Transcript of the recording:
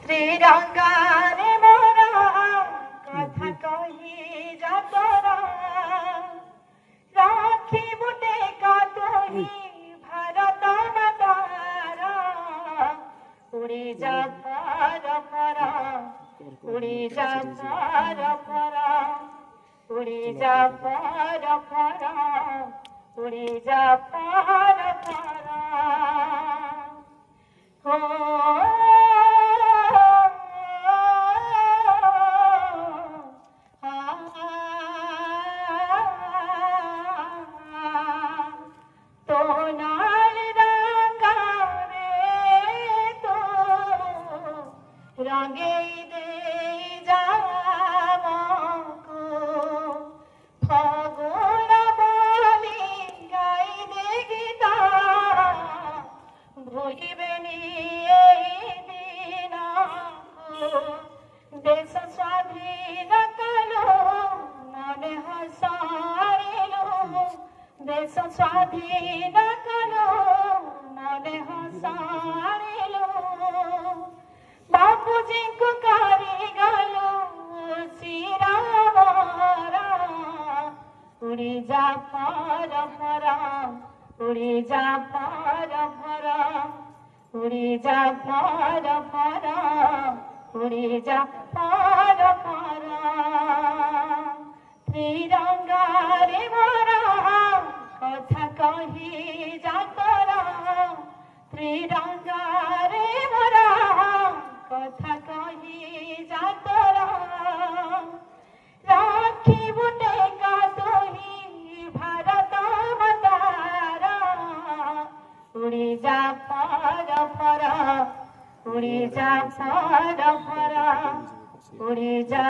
ত্রিরঙ্গারে মোরা কথা কহি যাতরা রাখিব টেকা তুহি ভারত মাতারা উড়ি যা পার পরা উড়ি যা পার পরা উড়ি যা পার পরা উড়ি যা পার পরা हो तो नाल रंगा रे तो रंगे दे जामको फागुन बोली गाई दे गीता भूलिबे देश स्वाधीन कलो मने हसाइलो देश स्वाधीन कलो मने हसाइलो बापूजी को कारी गलो सिरावरा उड़ी जा पार भरा उड़ी जा पार भरा उड़ी जा पार भरा उड़ी जा पार भरा त्रिरंगारे मोरा कथा कही जातरा त्रिरंगारे मोरा कथा कही जातरा राखिब टेका तुही भारत मातारा उड़ी जा पार भरा उड़ी जा पार भरा उड़ी जा